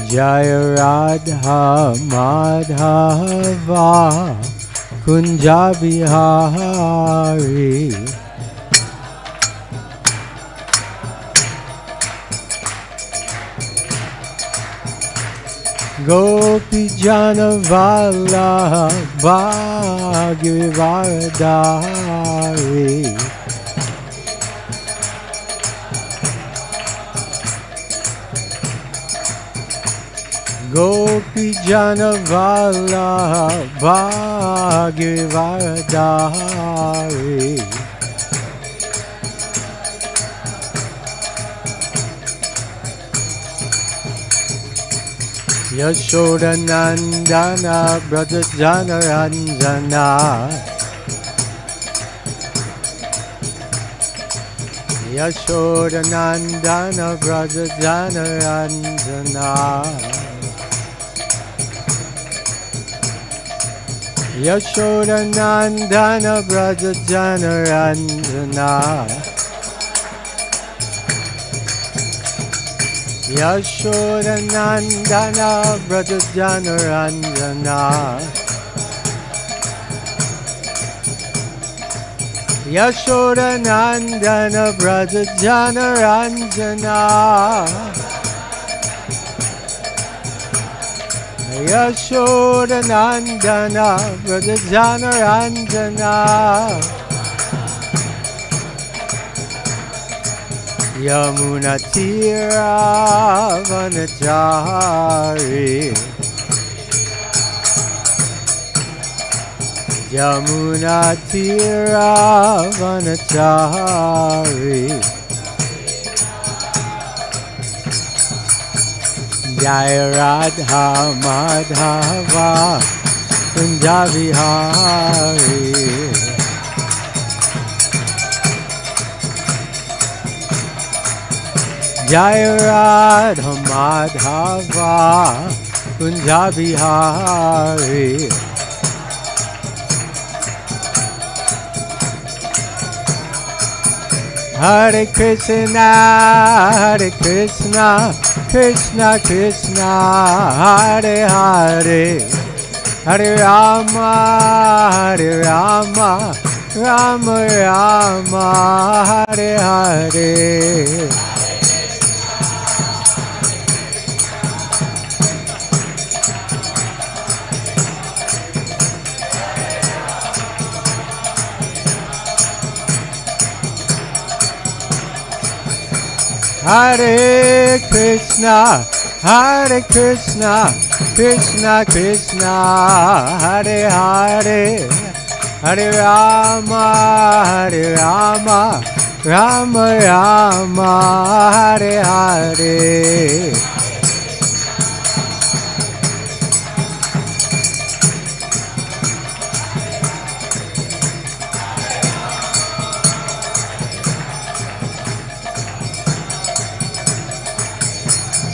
Jaya Radha Madhava Kunja Bihari Gopi Jana Vallabha Giridhari Gopi Jana Vallabha Giridhari Yashoda Nandana Braja Jana Ranjana Yashoda Nandana Braja Jana Ranjana Yashoda Nandana Braja Jana Ranjana Yashoda Nandana Braja Jana Ranjana Yashoda Nandana Braja Jana Ranjana Yashoda Nandana Braja Jana Ranjana Yamuna Tira Vanachari Yamuna Tira Vanachari Jaya Radha Madhava Kunja Bihari Jaya Radha Madhava Kunja Bihari Hare Krishna Krishna Krishna Hare Hare Hare Rama Rama Rama Hare Hare Hare Krishna Krishna Krishna Hare Hare Hare Rama Rama Rama Hare Hare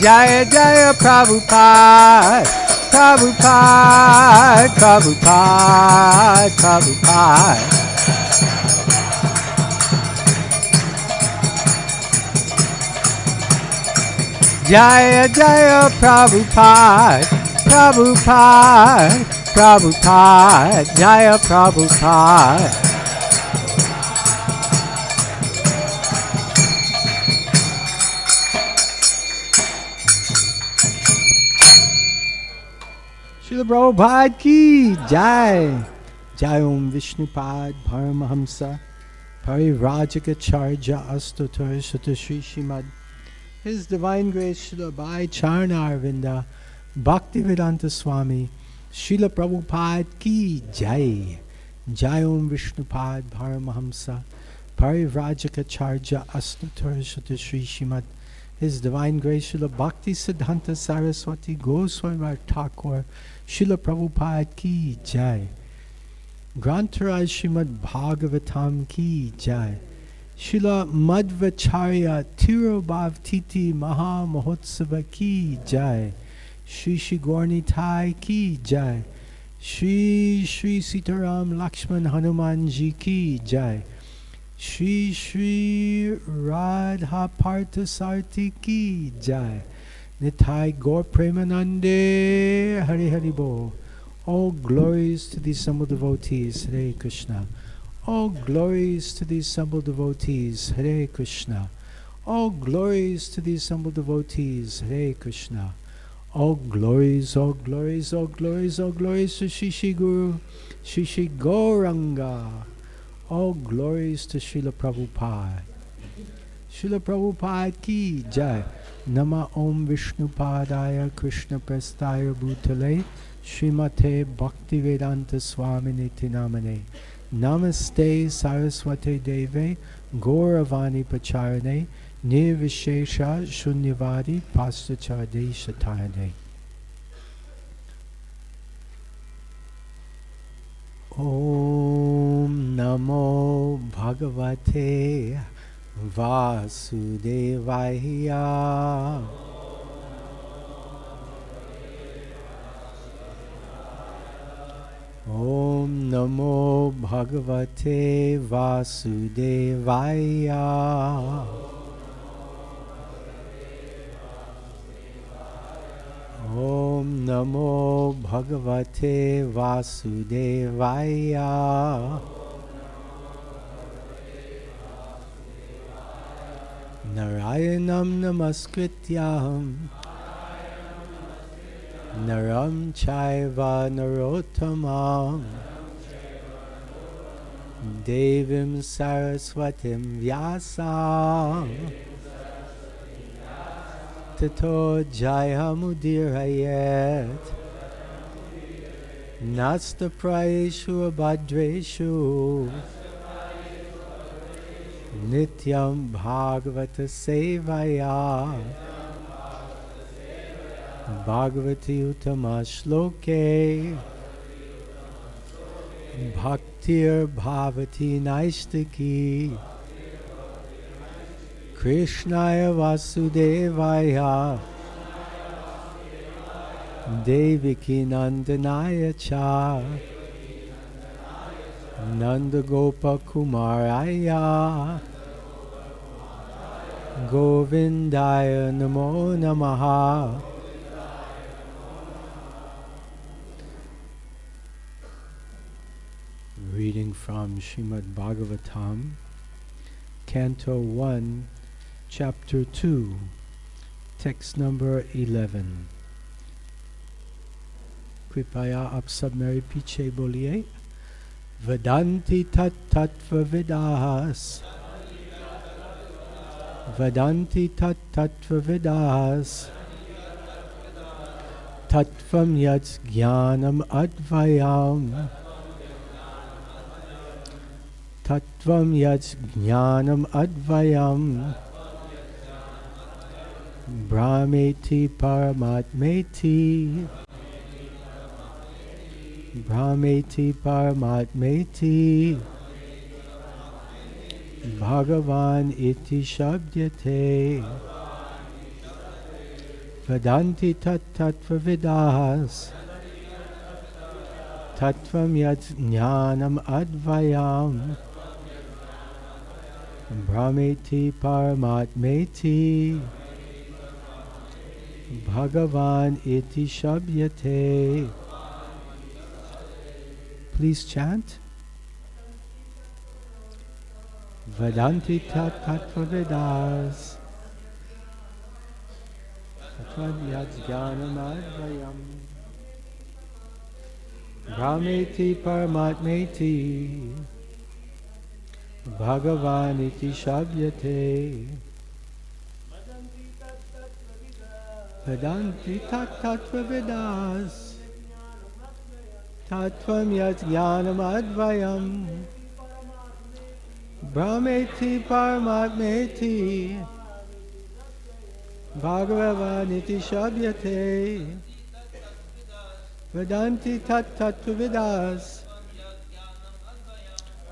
Jaya Jaya Prabhupada Prabhupada Prabhupada Prabhupada Jaya Jaya Prabhupada Prabhupada Prabhupada Jaya Prabhupada Srila Prabhupada ki Jai. Jai Om Vishnupad Paramahamsa Parivrajacharya Astatar Shatashri Shrimad His Divine Grace Srila Bhai Charna Arvinda Bhaktivedanta Swami Srila Prabhupada ki Jai. Jai Om Vishnupad Paramahamsa Parivrajacharya Astatar Shatashri Shrimad His Divine Grace Srila Bhakti Siddhanta Saraswati Goswami Thakur Srila Prabhupada ki Jai. Grantaraj Srimad Bhagavatam ki Jai. Srila Madhvacharya Tirobhav Titi Maha Mahotsava ki Jai. Shri Shri Gornitai ki Jai. Shri Shri Sitaram Lakshman Hanumanji ki Jai. Shri Shri Radha Parthasarthi ki Jai. Nitai Gaur Premanande Hari Hari Bo. All glories to the assembled devotees, Hare Krishna. All glories to the assembled devotees, Hare Krishna. All glories to the assembled devotees, Hare Krishna. All glories, all glories, all glories, all glories to Shri Guru, Shri Gauranga. All glories to Srila Prabhupada. Srila Prabhupada ki jai. Nama Om Vishnu Padaya Krishna Prestaya Bhutale Srimate Bhaktivedanta Swami Niti Namane. Namaste Saraswate Deve Gauravani Pacharane Nirvishesha Shunyavadi Pastacharde Shatane. Om Namo Bhagavate Vasudevaya. Om Namo Bhagavate Vasudevaya. Om Namo Bhagavate Vasudevaya. Narayanam Namaskrityam Naram Chaiva Narottamam Devim Saraswatim Vyasam Tato Jayamudirayet Nasta Prayeshu Abhadreshu Nityam Bhagavata Sevaya Bhagavati Uttama Shloke Bhaktir Bhavati Naistaki Krishnaya Vasudevaya Deviki Nandanaya Cha Nanda Gopa Kumaraya Govindaya Namo Namaha. Reading from Srimad Bhagavatam, Canto 1, Chapter 2, Text number 11. Kripaya aap sab mere piche boliye. Vedanti tat tattva vidas. Vedanti tat tattva vidas. Tattvam yat jnanam advayam. Tattvam yat jnanam advayam. Brahmeti paramatmeti. Brahmeti paramatmeti. Bhagavan iti shabdyate. Vedanti tat tattva vidas. Tattvam yat jnanam advayam. Brahmeti paramatmeti. Bhagavan iti shabdyate. Please chant. Vedanti tat tattva vidas. Tattvam yat jnanam advayam. Brahmeti paramatmeti. Bhagavan iti shabdyate. Vedanti tat tattva vidas. Tattvam yat jnanam advayam. Brahmeti paramatmeti. Bhagavan iti shabdyate. Vedanti tat tattva vidas.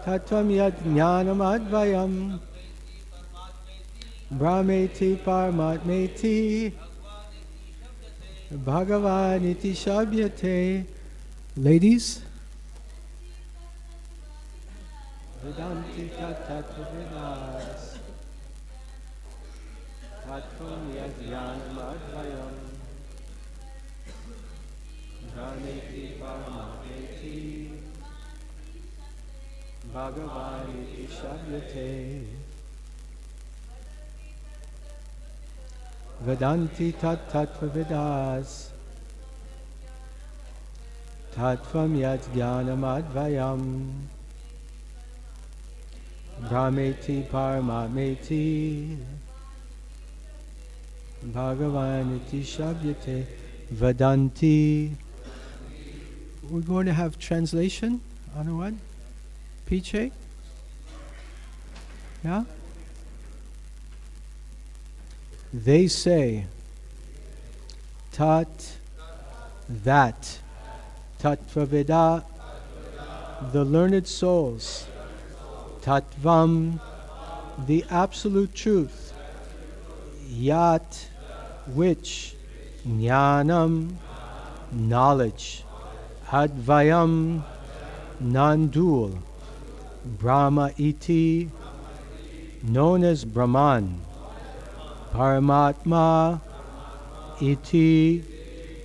Tattvam yat jnanam advayam. Brahmeti paramatmeti. Bhagavan iti shabdyate. Ladies. Vedanti tat tattva vidas. Tattvam yat jnanam advayam. Bhagavan iti shabdate Vedanti tat tattva vidas Tattvam yat jnanam advayam Brahmeti paramatmeti Bhagavan iti shabdate Vedanti. We're going to have translation on the what? Piche? Yeah? They say Tat, that, Tattvaveda, the learned souls, Tattvam, the absolute truth, Yat, which, Jnanam, knowledge, Advayam, non-dual, Brahma iti, known as Brahman, Paramatma iti,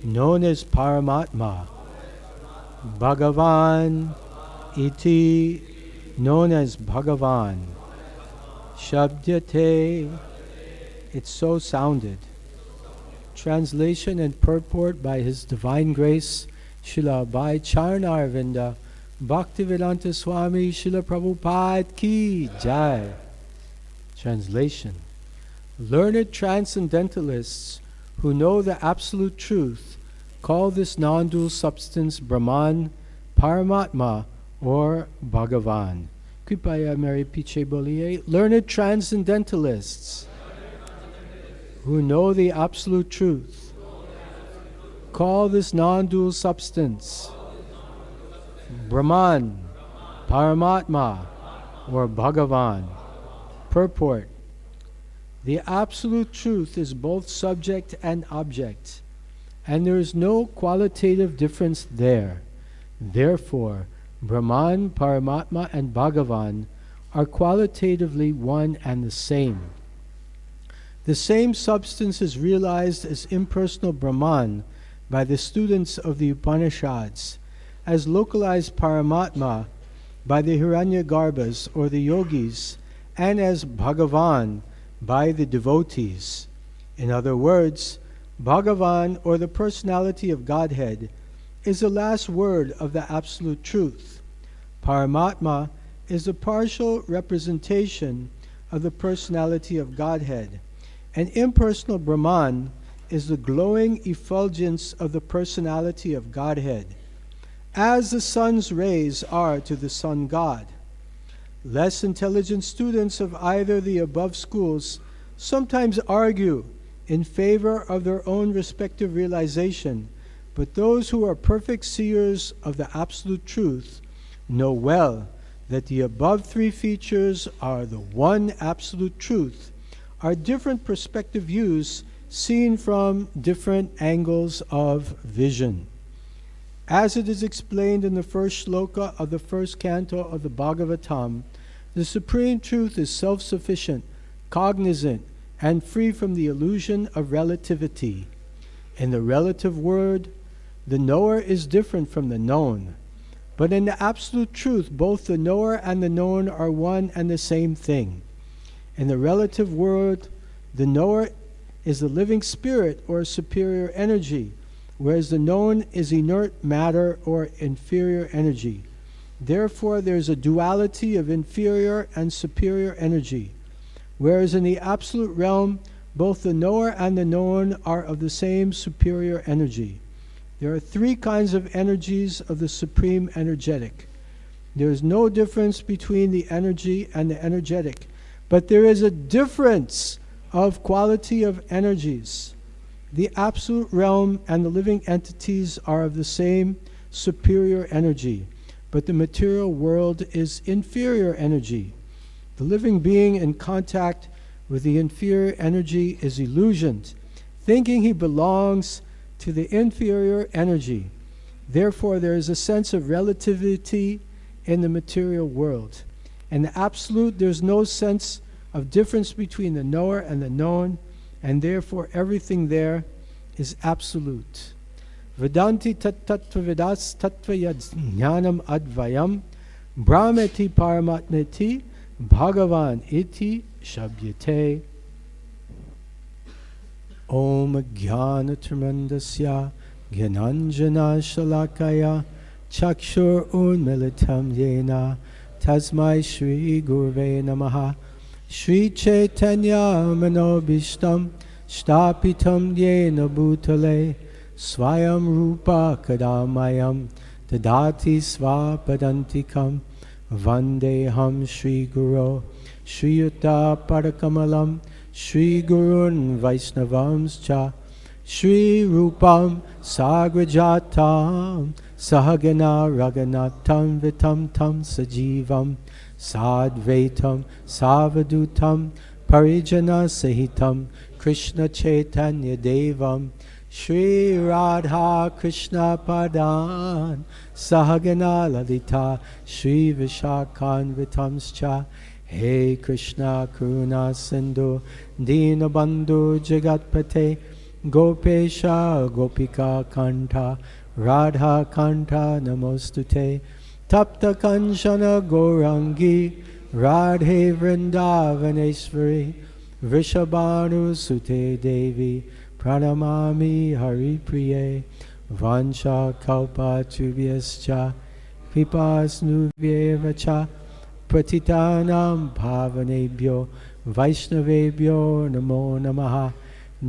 known as Paramatma, Bhagavan iti, known as Bhagavan, Shabdyate, it's so sounded. Translation and purport by His Divine Grace, Srila Bhai Charnarvinda, Bhaktivedanta Swami Srila Prabhupada Ki Jai. Translation. Learned transcendentalists who know the absolute truth call this non-dual substance Brahman, Paramatma, or Bhagavan. Kripaya Mary Piche Boliye. Learned transcendentalists who know the absolute truth call this non-dual substance Brahman, Paramatma, or Bhagavan. Purport. The absolute truth is both subject and object, and there is no qualitative difference there. Therefore, Brahman, Paramatma, and Bhagavan are qualitatively one and the same. The same substance is realized as impersonal Brahman by the students of the Upanishads, as localized Paramatma by the Hiranyagarbhas or the yogis, and as Bhagavan by the devotees. In other words, Bhagavan, or the personality of Godhead, is the last word of the absolute truth. Paramatma is a partial representation of the personality of Godhead, and impersonal Brahman is the glowing effulgence of the personality of Godhead, as the sun's rays are to the sun god. Less intelligent students of either the above schools sometimes argue in favor of their own respective realization, but those who are perfect seers of the absolute truth know well that the above three features are the one absolute truth, are different perspective views seen from different angles of vision. As it is explained in the first shloka of the first canto of the Bhagavatam, the Supreme Truth is self-sufficient, cognizant, and free from the illusion of relativity. In the relative world, the knower is different from the known. But in the absolute truth, both the knower and the known are one and the same thing. In the relative world, the knower is the living spirit or superior energy, whereas the known is inert matter or inferior energy. Therefore, there is a duality of inferior and superior energy, whereas in the absolute realm, both the knower and the known are of the same superior energy. There are three kinds of energies of the supreme energetic. There is no difference between the energy and the energetic, but there is a difference of quality of energies. The absolute realm and the living entities are of the same superior energy, but the material world is inferior energy. The living being in contact with the inferior energy is illusioned, thinking he belongs to the inferior energy. Therefore, there is a sense of relativity in the material world. In the absolute, there's no sense of difference between the knower and the known, and therefore everything there is absolute. Vedanti tat tattva vidas tattva yad jnanam advayam brahmeti paramatmeti bhagavan iti shabdyate. Om jnana tremendasya jnananjana shalakaya chakshur unmilitam yena tasmai shri gurve namaha. Shri Chaitanya manobishtam shtapitam yena bhutale swayam rupa kadamayam dadati svapadantikam vandeham Shri Guru Shri Yuta Parakamalam Shri Gurun Vaishnavamscha Shri Rupam Sagrajatam Sahagana Raganatam Vitam Tam Sajivam Sadvaitam Savadutam Parijana Sahitam Krishna Chaitanya Devam Shri Radha Krishna Padan Sahagana Lalita Shri Vishakhan Vitamscha. Hey Krishna Karuna Sindhu Dinabandhu Jagatpate Gopesha Gopika Kanta Radha Kanta Namostute Tapta Kanchana Gourangi Radhe Vrindavaneshwari Vrishabhanu Sute Devi Pranamami Hari Priye Vancha Kalpa Tubhyascha Kripas Nuvyevacha Pratitanam Bhavanebhyo Vaishnavebhyo Namo Namaha.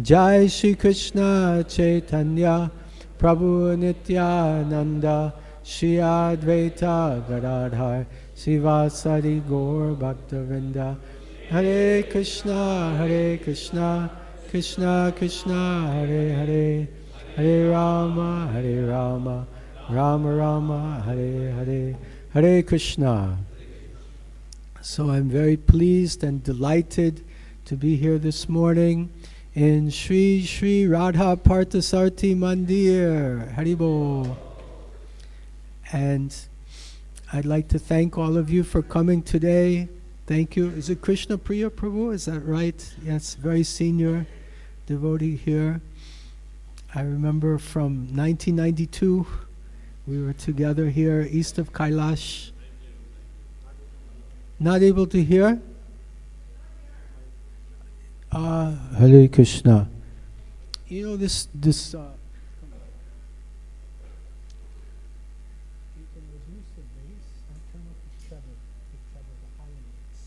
Jai Shri Krishna Chaitanya Prabhu Nityananda Shri Advaita Gadadhar Sivasadi Gaur Bhaktavinda. Hare Krishna Krishna Krishna Hare Hare Hare Rama Rama Rama Hare Hare. Hare Krishna. So I'm very pleased and delighted to be here this morning in Sri Sri Radha Parthasarthi Mandir, Haribo. And I'd like to thank all of you for coming today. Thank you. Is it Krishna Priya Prabhu? Is that right? Yes, very senior devotee here. I remember from 1992, we were together here east of Kailash. Not able to hear? Hare Krishna. You know this you can reduce the bass and turn up the treble, the high notes.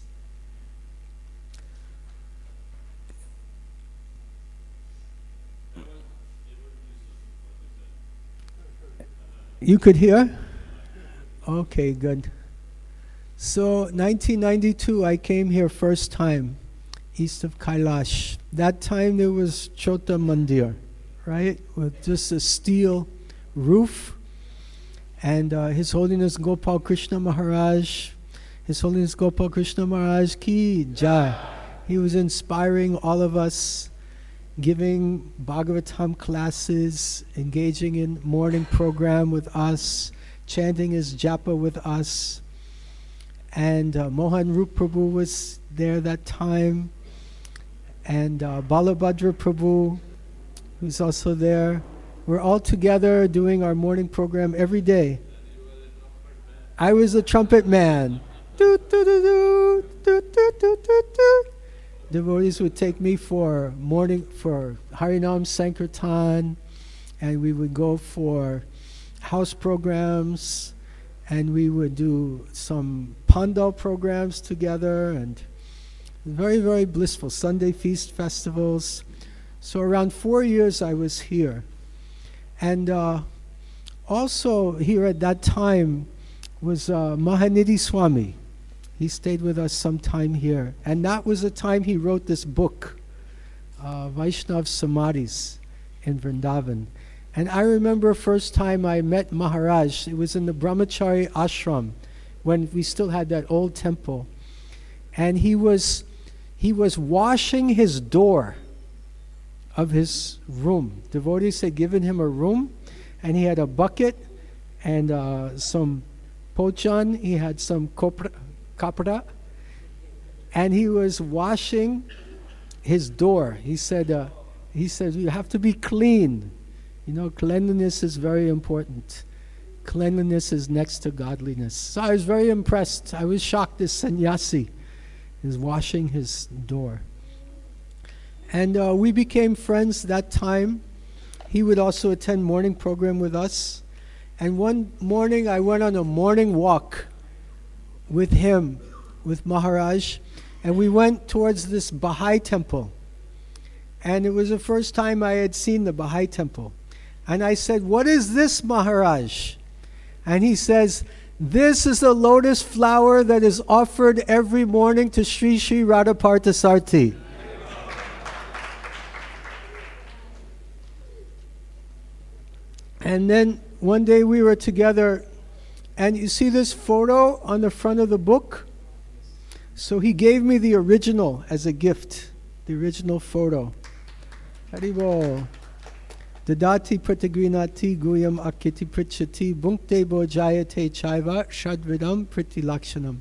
You could hear? Okay, good. So 1992, I came here first time, east of Kailash. That time there was Chota Mandir, right, with just a steel roof. And His Holiness Gopal Krishna Maharaj, His Holiness Gopal Krishna Maharaj Ki Jai. He was inspiring all of us, giving Bhagavatam classes, engaging in morning program with us, chanting his japa with us. And Mohan Rup Prabhu was there that time, and Balabhadra Prabhu, who's also there. We're all together doing our morning program every day. I was a trumpet man. Devotees would take me for Harinam Sankirtan, and we would go for house programs, and we would do some pandal programs together, and very, very blissful Sunday feast festivals. So around 4 years I was here. And also here at that time was Mahanidhi Swami. He stayed with us some time here. And that was the time he wrote this book, Vaishnav Samadhis in Vrindavan. And I remember first time I met Maharaj, it was in the Brahmachari ashram when we still had that old temple. And he was washing his door of his room. Devotees had given him a room, and he had a bucket and some pochan, he had some kapra, and he was washing his door. He said, you have to be clean. You know, cleanliness is very important. Cleanliness is next to godliness. So I was very impressed. I was shocked this sannyasi is washing his door. And we became friends that time. He would also attend morning program with us. And one morning I went on a morning walk with him, with Maharaj, and we went towards this Baha'i temple. And it was the first time I had seen the Baha'i temple. And I said, "What is this, Maharaj?" And he says, "This is the lotus flower that is offered every morning to Sri Sri Radhaparthasarthi." And then one day we were together, and you see this photo on the front of the book? So he gave me the original as a gift, the original photo. Haribol. Dadati pratagrinati guyam akiti prichati bunkte bojayate chaiva shadvidam pritilakshanam.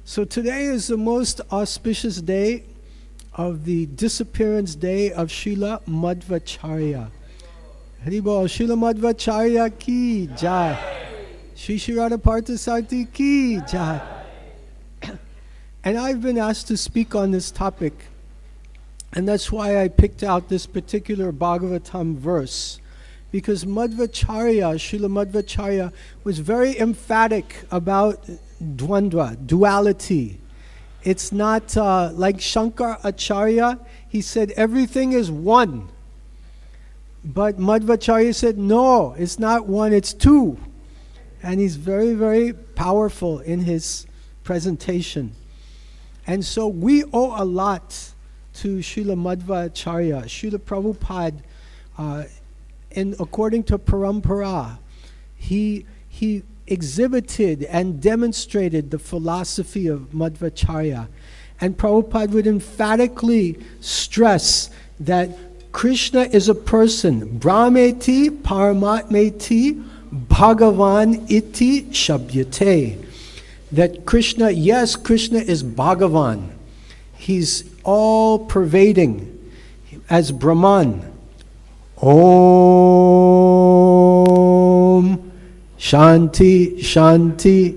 So today is the most auspicious day of the disappearance day of Srila Madhvacharya. Haribol, Srila Madhvacharya ki jai. Sri Sri Radhaparthasarthi ki jai. And I've been asked to speak on this topic, and that's why I picked out this particular Bhagavatam verse, because Madhvacharya, Srila Madhvacharya, was very emphatic about dvandva, duality. It's not like Shankaracharya. He said everything is one. But Madhvacharya said, no, it's not one, it's two. And he's very, very powerful in his presentation. And so we owe a lot to Srila Madhvacharya. Srila Prabhupada, according to Parampara, he exhibited and demonstrated the philosophy of Madhvacharya. And Prabhupada would emphatically stress that Krishna is a person. Brahmeti Paramatmeti Bhagavan iti Shabdyate. That Krishna, yes, Krishna is Bhagavan. He's all pervading as Brahman. Om Shanti Shanti.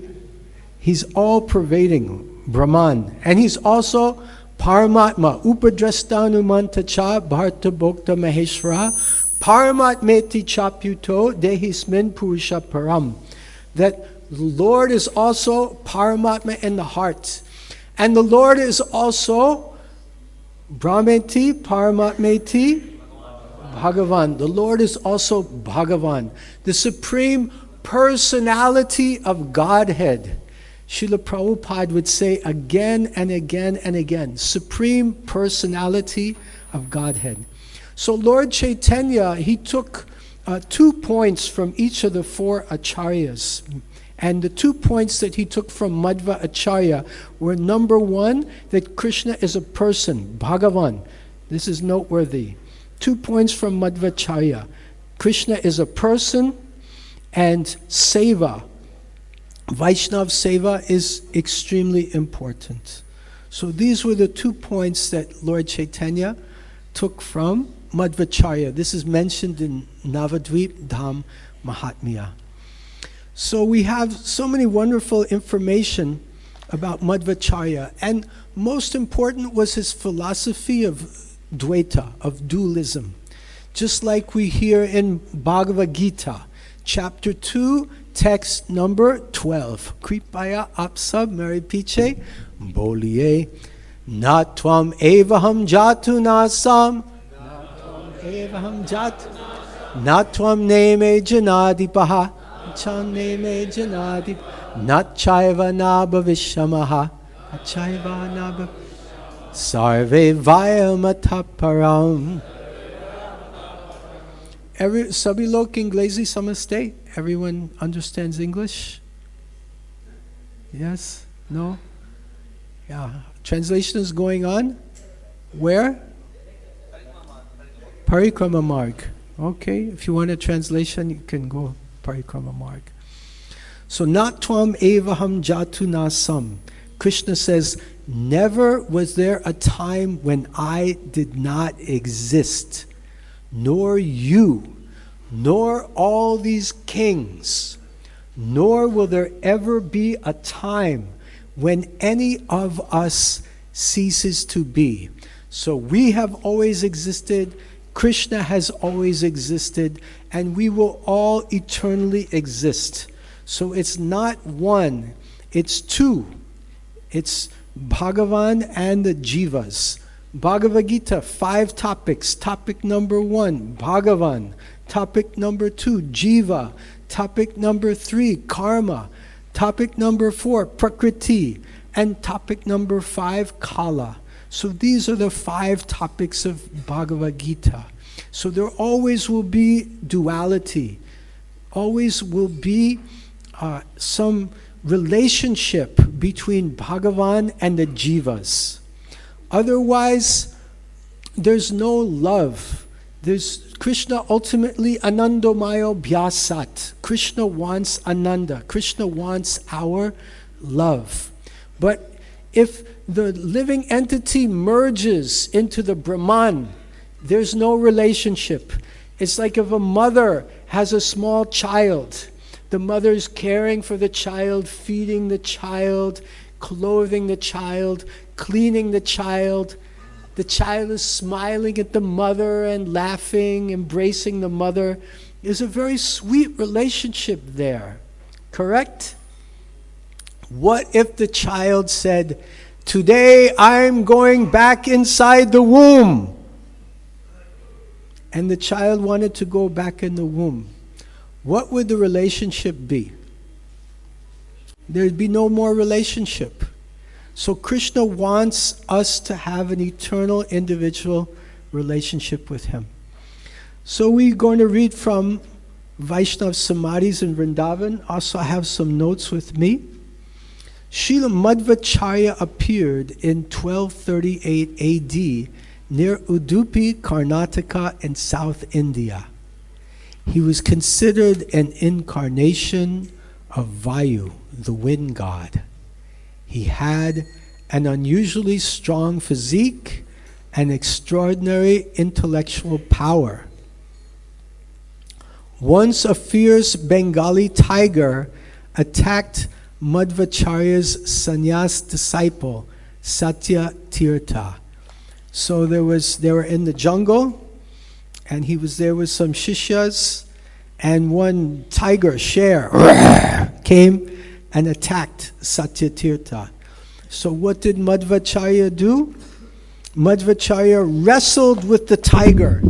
He's all pervading Brahman. And he's also Paramatma. Upadrastanumantacha Bharta Bhokta Maheshvara Paramatmeti Chapyuto Dehismin Purusha Param. That the Lord is also Paramatma in the heart. And the Lord is also Brahmeti, Paramatmeti, Bhagavan. The Lord is also Bhagavan, the supreme personality of Godhead. Srila Prabhupada would say again and again and again, supreme personality of Godhead. So Lord Chaitanya, he took 2 points from each of the 4 acharyas. And the 2 points that he took from Madhvacharya were, number 1, that Krishna is a person, Bhagavan. This is noteworthy. 2 points from Madhvacharya. Krishna is a person, and seva, Vaishnav seva, is extremely important. So these were the 2 points that Lord Chaitanya took from Madhvacharya. This is mentioned in Navadvip Dham Mahatmya. So we have so many wonderful information about Madhvacharya, and most important was his philosophy of Dvaita, of dualism. Just like we hear in Bhagavad Gita, chapter 2, text number 12. Kripaya apsab meri piche boliye na tvam evaham jatu nasam evaham jatu na tvam neme janadipaha Chaneme janadi nachaiva nabhavishamaha achaiva nabhav sarve vayamataparam. Sabhi log inglesi samaste? Everyone understands English? Yes? No? Yeah. Translation is going on? Where? Parikrama Marg. Okay, if you want a translation, you can go Parikrama Marg. So, not tvam evaham jatu nasam. Krishna says, never was there a time when I did not exist, nor you, nor all these kings, nor will there ever be a time when any of us ceases to be. So we have always existed, Krishna has always existed, and we will all eternally exist. So it's not one, it's two. It's Bhagavan and the Jivas. Bhagavad Gita, 5 topics. Topic number 1, Bhagavan. Topic number 2, Jiva. Topic number 3, Karma. Topic number 4, Prakriti. And topic number 5, Kala. So these are the 5 topics of Bhagavad Gita. So there always will be duality. Always will be some relationship between Bhagavan and the Jivas. Otherwise, there's no love. There's Krishna ultimately Anandamayo Bhyasat. Krishna wants Ananda. Krishna wants our love. But if the living entity merges into the Brahman, there's no relationship. It's like if a mother has a small child. The mother's caring for the child, feeding the child, clothing the child, cleaning the child. The child is smiling at the mother and laughing, embracing the mother. There's a very sweet relationship there. Correct? What if the child said, "Today I'm going back inside the womb"? And the child wanted to go back in the womb. What would the relationship be? There'd be no more relationship. So Krishna wants us to have an eternal individual relationship with Him. So we're going to read from Vaishnav Samadhis in Vrindavan. Also I have some notes with me. Srila Madhvacharya appeared in 1238 AD near Udupi, Karnataka in South India. He was considered an incarnation of Vayu, the wind god. He had an unusually strong physique and extraordinary intellectual power. Once a fierce Bengali tiger attacked Madhvacharya's sannyas disciple, Satya Tirtha. So they were in the jungle, and he was there with some shishyas, and one tiger, Sher, came and attacked Satya Tirtha. So what did Madhvacharya do? Madhvacharya wrestled with the tiger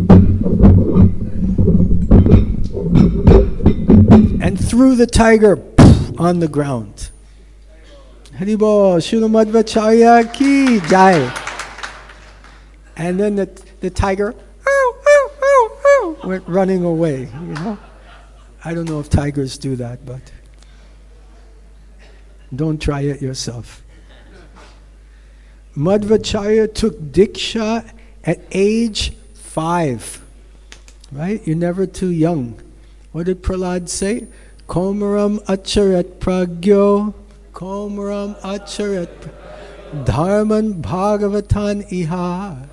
and threw the tiger on the ground. Haribol, Srila Madhvacharya ki jai. And then the tiger went running away, you know. I don't know if tigers do that, but don't try it yourself. Madhvacharya took Diksha at age 5. Right? You're never too young. What did Prahlad say? Komaram acharat pragyo, komaram acharat dharman bhagavatan iha,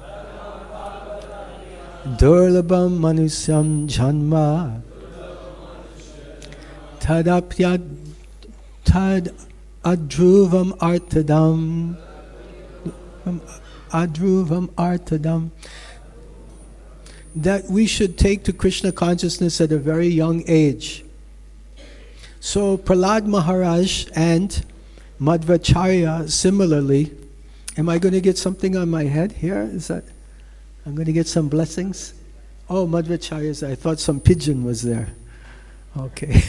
durlabam manusyam janma, tadapyad tad adruvam artadam, adruvam artadam. That we should take to Krishna consciousness at a very young age. So Prahlad Maharaj and Madhvacharya similarly. Am I going to get something on my head here? Is that I'm going to get some blessings? Oh, Madhvacharya, I thought some pigeon was there. Okay.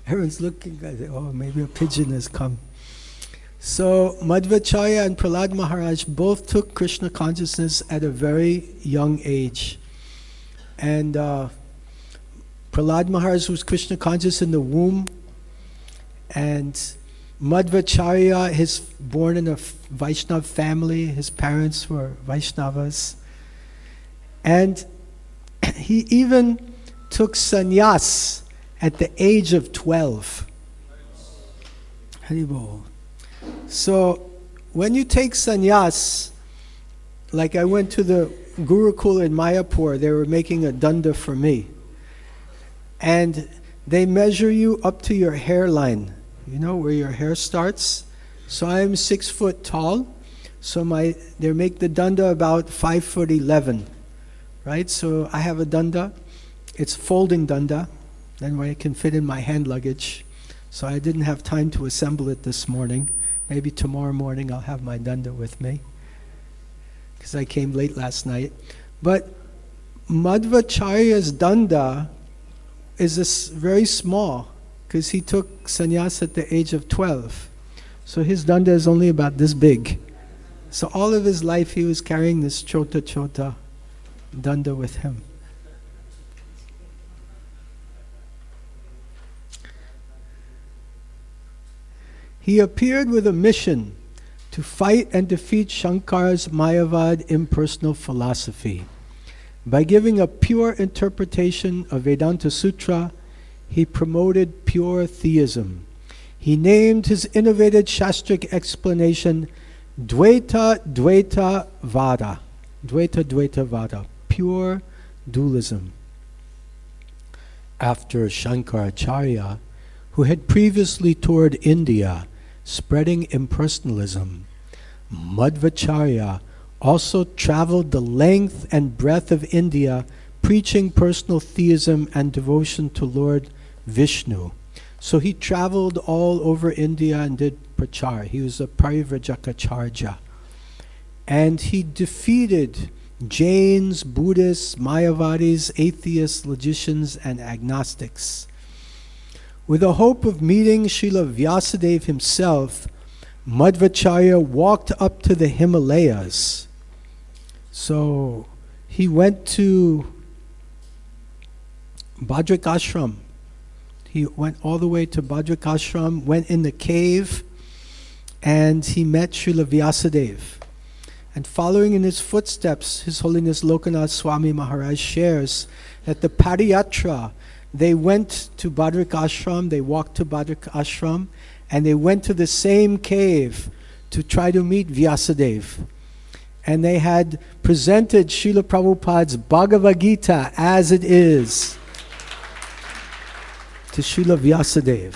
Everyone's looking at it. Oh, maybe a pigeon has come. So Madhvacharya and Prahlad Maharaj both took Krishna consciousness at a very young age. And Prahlad Maharaj was Krishna conscious in the womb. And Madhvacharya is born in a Vaishnava family. His parents were Vaishnavas. And he even took sannyas at the age of 12. Haribol. So when you take sannyas, like I went to the Gurukul in Mayapur, they were making a danda for me. And they measure you up to your hairline, you know, where your hair starts. So I'm 6 foot tall. So they make the danda about 5'11", right? So I have a danda. It's folding danda, then where I can fit in my hand luggage. So I didn't have time to assemble it this morning. Maybe tomorrow morning I'll have my danda with me, because I came late last night. But Madhvacharya's danda is very small, because he took sannyas at the age of 12. So his danda is only about this big. So all of his life he was carrying this chota danda with him. He appeared with a mission to fight and defeat Shankara's Mayavad impersonal philosophy. By giving a pure interpretation of Vedanta Sutra, he promoted pure theism. He named his innovative shastric explanation Dvaita Vada. Dvaita Vada, pure dualism. After Shankaracharya, who had previously toured India spreading impersonalism, Madhvacharya also traveled the length and breadth of India preaching personal theism and devotion to Lord Vishnu. So he traveled all over India and did prachar. He was a parivrajakacarya. And he defeated Jains, Buddhists, Mayavadis, atheists, logicians, and agnostics. With the hope of meeting Srila Vyasadeva himself, Madhvacharya walked up to the Himalayas. So he went to Bhadrak Ashram. He went all the way to Bhadrak Ashram, went in the cave, and he met Srila Vyasadeva. And following in his footsteps, His Holiness Lokanath Swami Maharaj shares that the Padayatra, they went to Bhadrak Ashram, they walked to Bhadrak Ashram, and they went to the same cave to try to meet Vyasadeva. And they had presented Srila Prabhupada's Bhagavad Gita as it is to Srila Vyasadeva.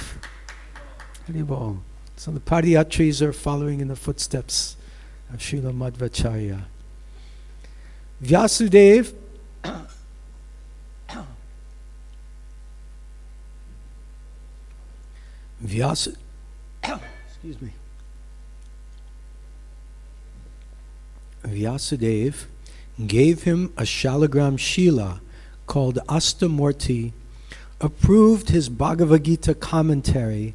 Haribol. So the Padayatris are following in the footsteps of Srila Madhvacharya. Vyasadeva excuse me. Vyasadeva gave him a shalagram shila called Astamurti, approved his Bhagavad Gita commentary,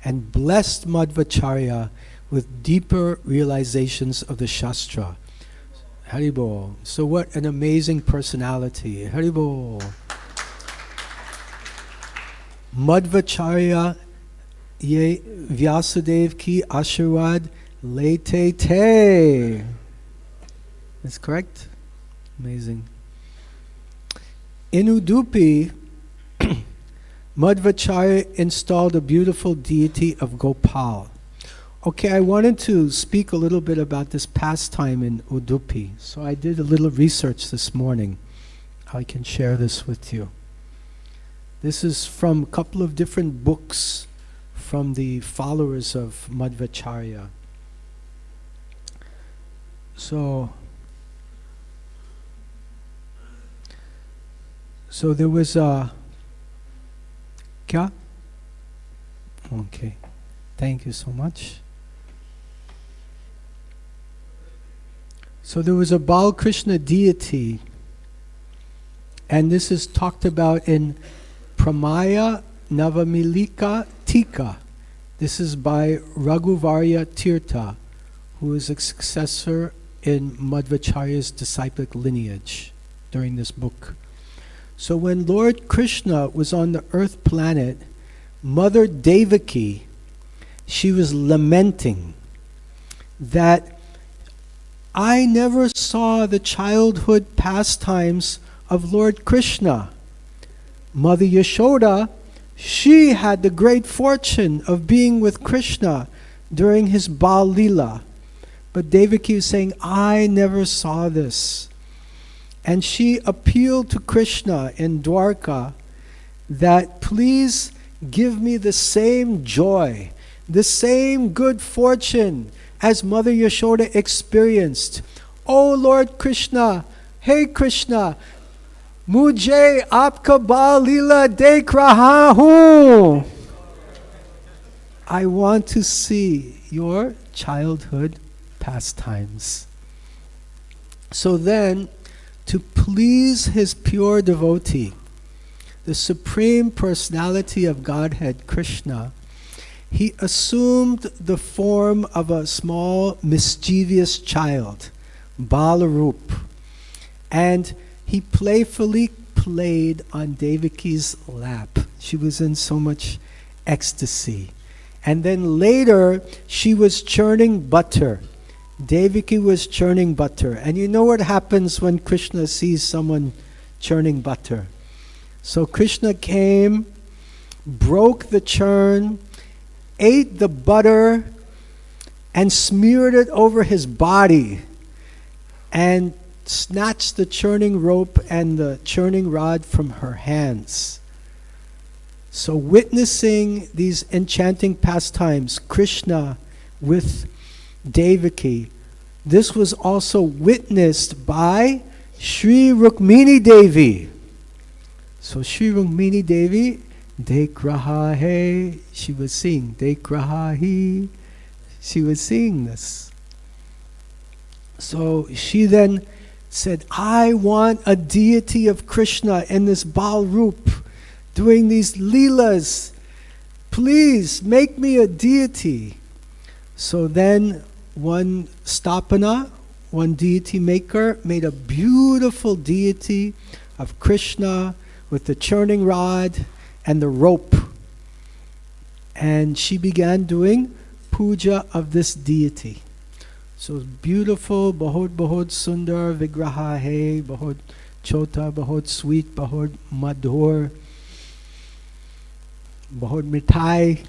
and blessed Madhvacharya with deeper realizations of the Shastra. Haribol. So what an amazing personality. Haribol. Madhvacharya ye Vyasadeva ki Ashirwad lete te. That's correct? Amazing. In Udupi, Madhvacharya installed a beautiful deity of Gopal. Okay, I wanted to speak a little bit about this pastime in Udupi. So I did a little research this morning. I can share this with you. This is from a couple of different books from the followers of Madhvacharya. So there was a... Kya? Okay. Thank you so much. So there was a Balakrishna deity, and this is talked about in Pramaya Navamilika Tika. This is by Raghuvarya Tirtha, who is a successor in Madhvacharya's disciplic lineage during this book. So when Lord Krishna was on the earth planet, Mother Devaki, she was lamenting that I never saw the childhood pastimes of Lord Krishna. Mother Yashoda, she had the great fortune of being with Krishna during his Bal Lila. But Devaki was saying, I never saw this. And she appealed to Krishna in Dwarka that please give me the same joy, the same good fortune as Mother Yashoda experienced. Oh Lord Krishna, hey Krishna, mujhe aapka baal leela dekh raha hoon. I want to see your childhood pastimes. So then, to please his pure devotee, the Supreme Personality of Godhead, Krishna, he assumed the form of a small, mischievous child, Balarup, and he playfully played on Devaki's lap. She was in so much ecstasy. And then later, she was churning butter. Devaki was churning butter. And you know what happens when Krishna sees someone churning butter? So Krishna came, broke the churn, ate the butter, and smeared it over his body, and snatched the churning rope and the churning rod from her hands. So witnessing these enchanting pastimes, Krishna with Devaki, this was also witnessed by Sri Rukmini Devi. So Sri Rukmini Devi, Dekh raha hai, she was singing, Dekh raha hi, she was singing this. So she then said, I want a deity of Krishna in this Bal Roop, doing these leelas. Please make me a deity. So then one Stapana, one deity maker, made a beautiful deity of Krishna with the churning rod and the rope. And she began doing puja of this deity. So beautiful, bahut bahut sundar vigraha hai, bahut chota, bahut sweet, bahut madhur, bahut mithai.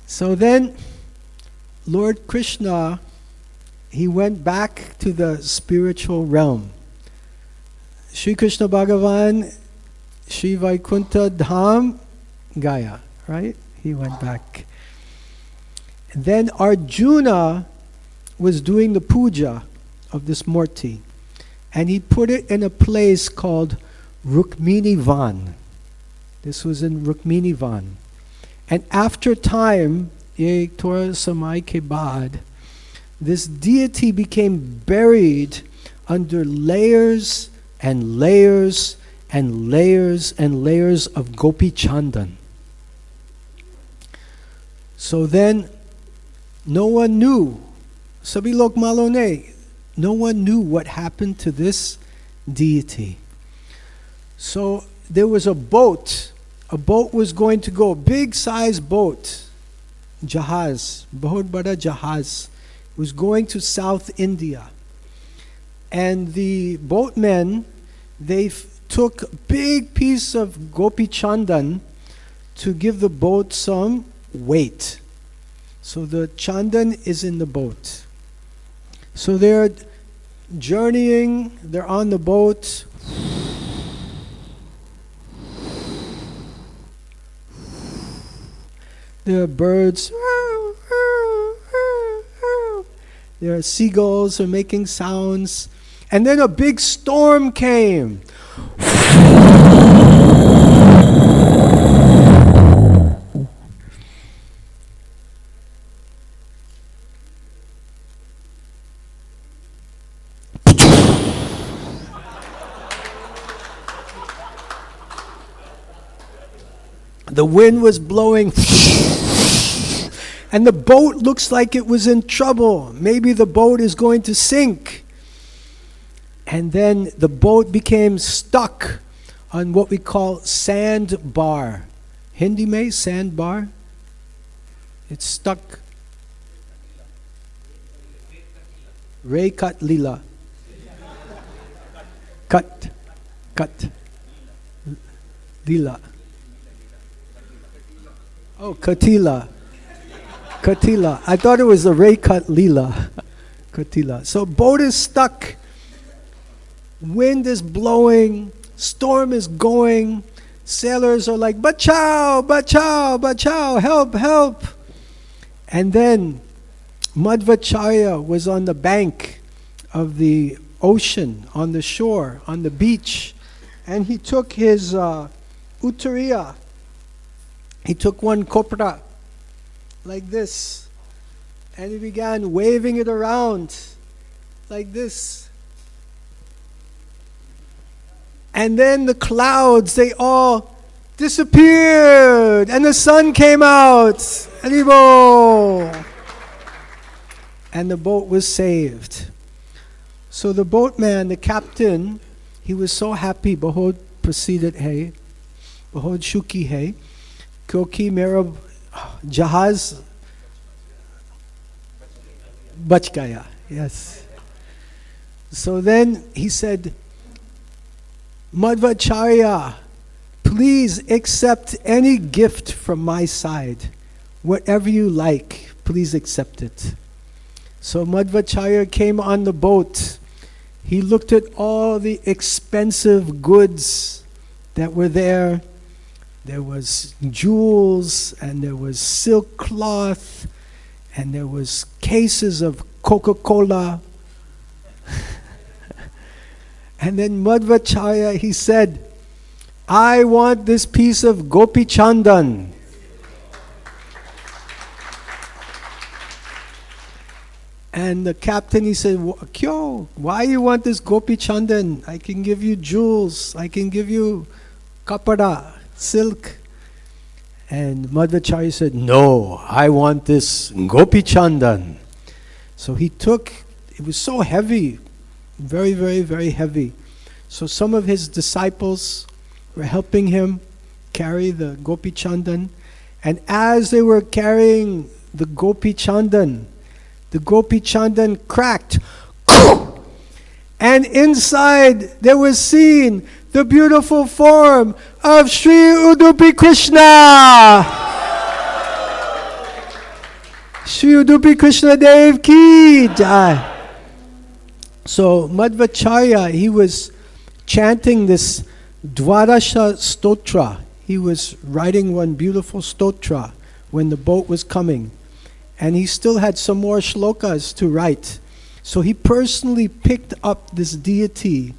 So then Lord Krishna, he went back to the spiritual realm. Sri Krishna Bhagavan, Sri Vaikuntha Dham, Gaya, right? He went back. And then Arjuna was doing the puja of this Murti, and he put it in a place called Rukmini Van. This was in Rukmini Van. And after time, Ek Tora Samay Ke Baad, this deity became buried under layers and layers and layers and layers of Gopi Chandan. So then, no one knew, Sabhi Lok Malone, no one knew what happened to this deity. So there was a boat was going to go, big size boat, jahaz, bahut bada jahaz, was going to South India. And the boatmen, they took a big piece of Gopi Chandan to give the boat some weight. So the Chandan is in the boat. So they're journeying, they're on the boat. There are birds. There are seagulls are making sounds. And then a big storm came. The wind was blowing, and the boat looks like it was in trouble. Maybe the boat is going to sink. And then the boat became stuck on what we call sandbar. Hindi mein sandbar? It's stuck. Rekat lila. Cut. Lila. Oh, Katila. I thought it was a Rekat Lila. Katila. So boat is stuck Wind is blowing, storm is going. Sailors are like, "Bachao, bachao, bachao, help, help." And then Madhvacharya was on the bank of the ocean, on the shore, on the beach, and he took his uttariya. He took one kopra like this, and he began waving it around like this. And then the clouds, they all disappeared, and the sun came out. Haribo! And the boat was saved. So the boatman, the captain, he was so happy. Bahod proceeded hai, bahod shuki hai, kyunki mera jahaz bach gaya. Yes. So then he said, "Madhvacharya, please accept any gift from my side. Whatever you like, please accept it." So Madhvacharya came on the boat. He looked at all the expensive goods that were there. There was jewels, and there was silk cloth, and there was cases of Coca-Cola. And then Madhvacharya, he said, "I want this piece of Gopi Chandan." And the captain, he said, "Kyo, why you want this Gopi Chandan? I can give you jewels, I can give you kapada, silk." And Madhvacharya said, "No, I want this Gopi Chandan." So he took, it was so heavy, very, very, very heavy. So some of his disciples were helping him carry the Gopi Chandan. And as they were carrying the Gopi Chandan cracked. And inside there was seen the beautiful form of Sri Udupi Krishna. Sri Udupi Krishna Dev ki jai. So Madhvacharya, he was chanting this Dwadasha Stotra. He was writing one beautiful stotra when the boat was coming. And he still had some more shlokas to write. So he personally picked up this deity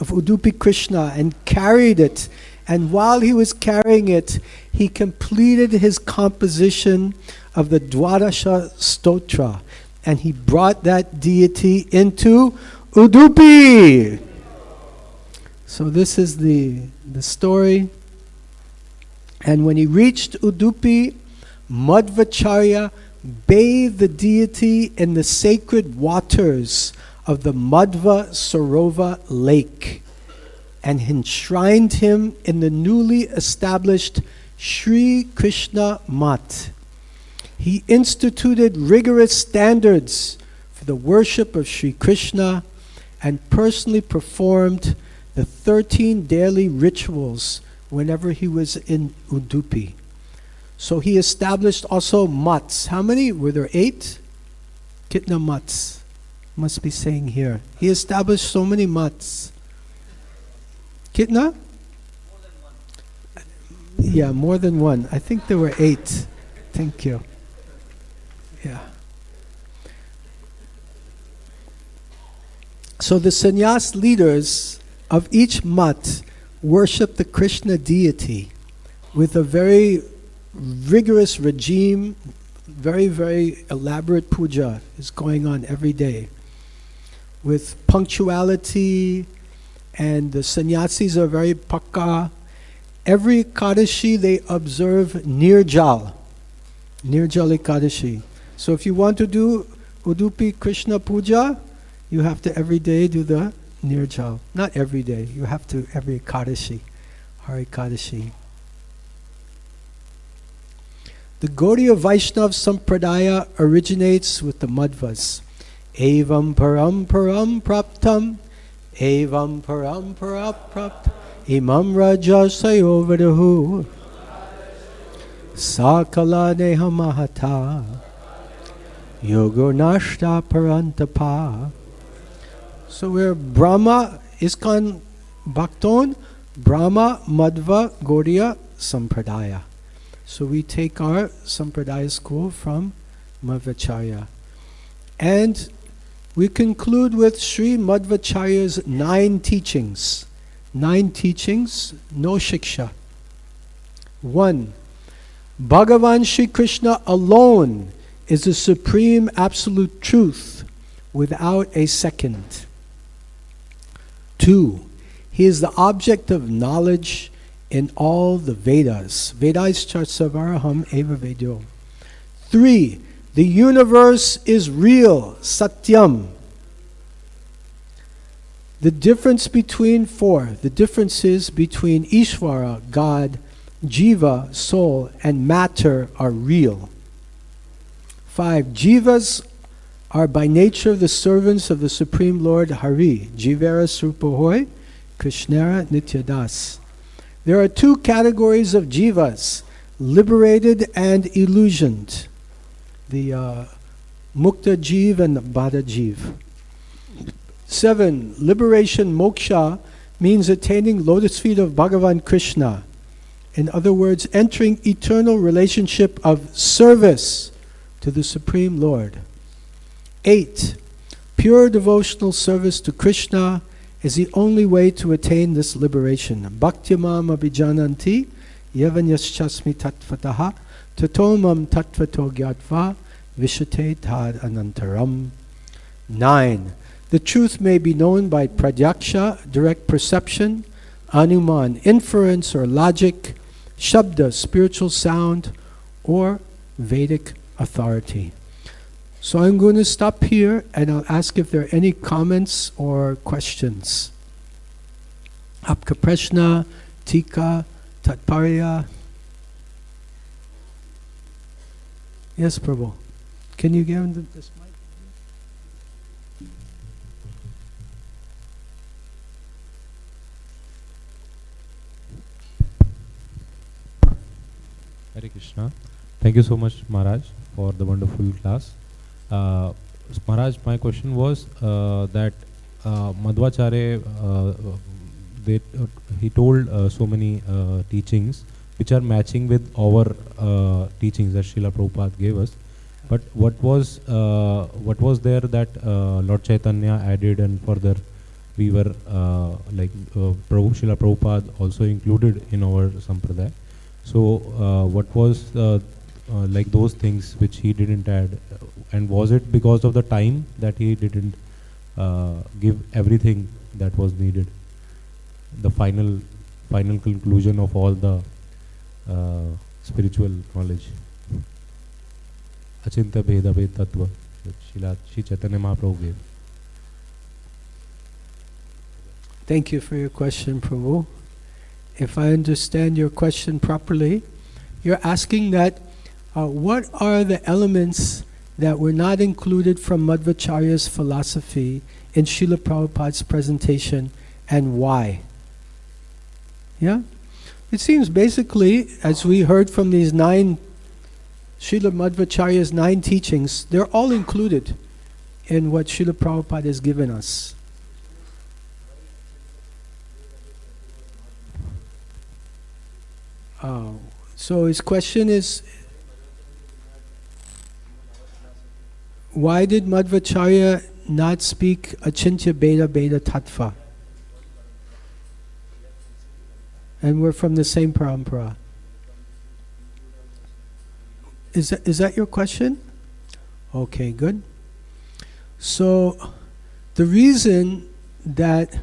of Udupi Krishna and carried it. And while he was carrying it, he completed his composition of the Dwadasha Stotra. And he brought that deity into Udupi. So this is the story. And when he reached Udupi, Madhvacharya bathed the deity in the sacred waters of the Madhva Sarova lake and enshrined him in the newly established Sri Krishna Mat. He instituted rigorous standards for the worship of Sri Krishna and personally performed the 13 daily rituals whenever he was in Udupi. So he established also mats. How many? Were there 8? Kitna mats? Must be saying here. He established so many mats. Kitna? More than one. Yeah, more than one. I think there were 8. Thank you. Yeah. So the sannyas leaders of each mat worship the Krishna deity with a very rigorous regime. Very, very elaborate puja is going on every day with punctuality, and the sannyasis are very pakka. Every Ekadashi they observe Nirjal Ekadashi. So if you want to do Udupi Krishna Puja, you have to every day do the Nirjal. Not every day, you have to every Ekadashi, Hari Ekadashi. The Gaudiya Vaishnava Sampradaya originates with the Madhvas. Evam param param praptam, evam param praptam, imam raja sayovadahu, sakala neha mahata, yogo nashta parantapa. So where Brahma ISKCON Bhakton Brahma Madhva Gaudiya Sampradaya. So we take our Sampradaya school from Madhvacharya. And we conclude with Sri Madhvacharya's 9 teachings. 9 teachings, no shiksha. 1. Bhagavan Shri Krishna alone is the supreme absolute truth without a second. 2. He is the object of knowledge in all the Vedas. Vedaischa savaraham eva vedyo. 3. The universe is real, satyam. The differences between Ishvara, God, Jiva, soul, and matter are real. 5. Jivas are by nature the servants of the Supreme Lord Hari. Jivera Srupahoy, Krishnera Nityadas. There are 2 categories of jivas, liberated and illusioned. The Mukta Jiv and the Bada Jiv. 7. Liberation, moksha, means attaining lotus feet of Bhagavan Krishna. In other words, entering eternal relationship of service to the Supreme Lord. 8. Pure devotional service to Krishna is the only way to attain this liberation. Bhaktyamam abhijananti yavanyaschasmi tattvataha tatomam tattvato gyatva vishate tad anantaram. 9. The truth may be known by pratyaksha, direct perception, anuman, inference or logic, shabda, spiritual sound, or Vedic authority. So I'm going to stop here and I'll ask if there are any comments or questions. Apka Prashna, Tika, Tatparya. Yes, Prabhu. Can you give him this mic? Hare Krishna. Thank you so much, Maharaj, for the wonderful class. Maharaj, my question was that Madhvacharya, he told so many teachings which are matching with our teachings that Srila Prabhupada gave us. But what was there that Lord Chaitanya added, and further we were Srila Prabhupada also included in our sampradaya. So what was like those things which he didn't add, and was it because of the time that he didn't give everything that was needed, the final conclusion of all the spiritual knowledge? Achinta Bheda Ved Tattva that Shri Chaitanya Mahaprabhu gave. Thank you for your question, Prabhu. If I understand your question properly, you're asking that what are the elements that were not included from Madhvacharya's philosophy in Srila Prabhupada's presentation, and why? Yeah? It seems basically, as we heard from these 9, Srila Madhvacharya's 9 teachings, they're all included in what Srila Prabhupada has given us. So his question is, why did Madhvacharya not speak Achintya Beda Beda Tattva? And we're from the same parampara. Is that your question? Okay, good. So the reason that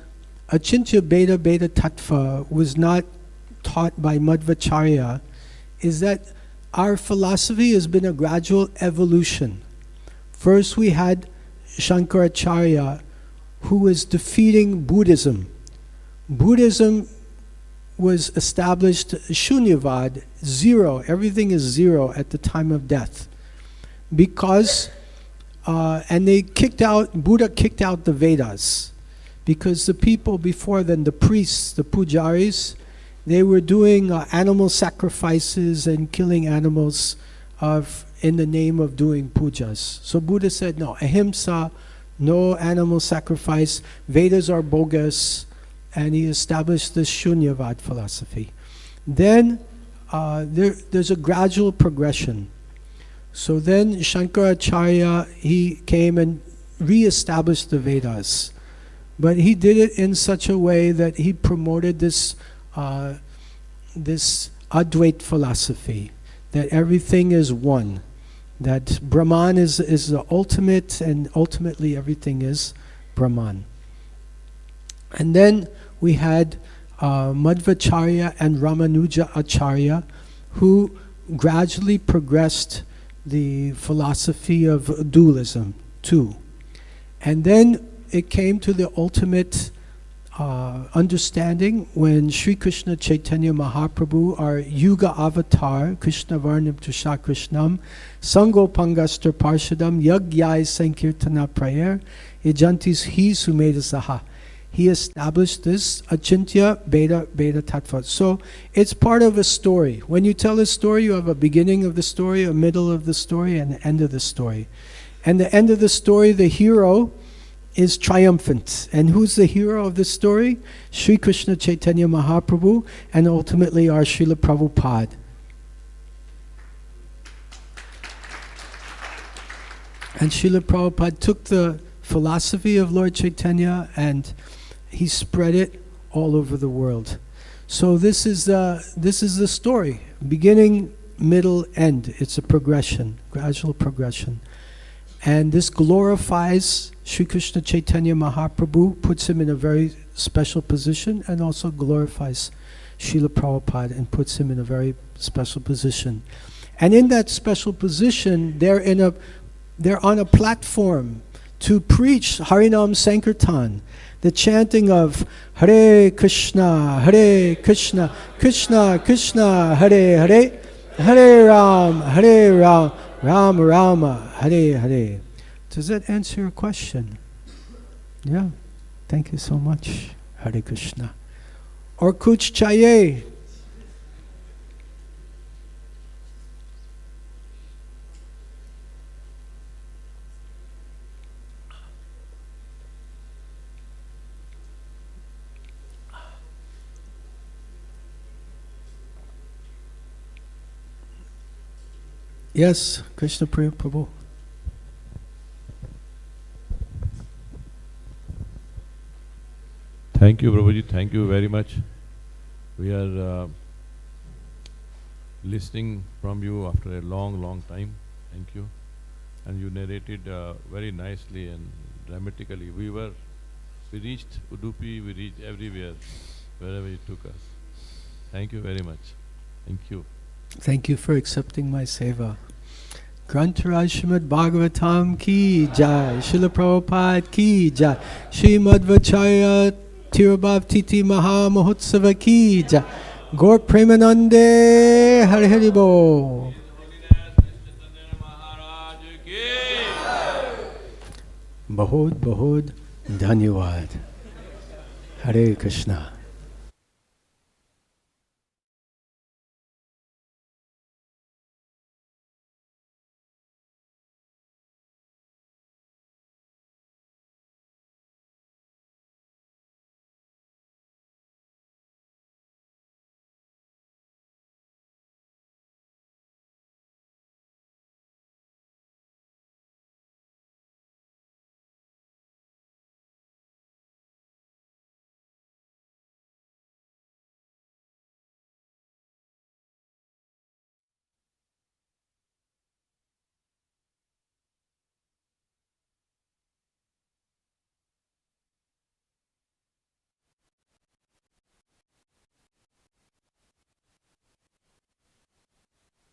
Achintya Beda Beda Tattva was not taught by Madhvacharya is that our philosophy has been a gradual evolution. First we had Shankaracharya, who was defeating Buddhism. Buddhism was established Shunyavad, 0, everything is 0 at the time of death. Because, and Buddha kicked out the Vedas, because the people before then, the priests, the pujaris, they were doing animal sacrifices and killing animals in the name of doing pujas. So Buddha said, no, ahimsa, no animal sacrifice, Vedas are bogus, and he established this Shunyavad philosophy. Then there's a gradual progression. So then Shankaracharya, he came and re-established the Vedas. But he did it in such a way that he promoted this Advait philosophy, that everything is one, that Brahman is the ultimate, and ultimately everything is Brahman. And then we had Madhvacharya and Ramanuja Acharya, who gradually progressed the philosophy of dualism too. And then it came to the ultimate understanding when Sri Krishna Chaitanya Mahaprabhu, our Yuga avatar, Krishna Varnam Tusha Krishnam, Sango Pangastra Parshadam, Yagyai Sankirtana Prayer, Yajantis He Sumeda Saha. He established this Achintya Beta Tattva. So it's part of a story. When you tell a story, you have a beginning of the story, a middle of the story, and an end of the story. And the end of the story, the hero is triumphant. And who's the hero of the story? Sri Krishna Chaitanya Mahaprabhu, and ultimately our Srila Prabhupada. And Srila Prabhupada took the philosophy of Lord Chaitanya and he spread it all over the world. So this is the story. Beginning, middle, end. It's a progression, gradual progression. And this glorifies Sri Krishna Chaitanya Mahaprabhu, puts him in a very special position, and also glorifies Srila Prabhupada and puts him in a very special position. And in that special position, they're on a platform to preach Harinam Sankirtan, the chanting of Hare Krishna, Krishna Krishna, Hare Hare, Hare Ram, Ram Rama, Hare Hare. Does that answer your question? Yeah. Thank you so much. Hare Krishna. Or kuch chahiye? Yes, Krishna Priya Prabhu. Thank you, Prabhuji. Thank you very much. We are listening from you after a long time. Thank you. And you narrated very nicely and dramatically. We reached Udupi, we reached everywhere, wherever you took us. Thank you very much. Thank you. Thank you for accepting my seva. Grantaraj Srimad Bhagavatam ki jai, Srila Prabhupada ki jai, Shri Madhvacharya Tirabhav Titi Maha Mahotsava ki jai, Gaur Premanande Hari Hari Bo. Bahud Dhanyavad. Hare Krishna.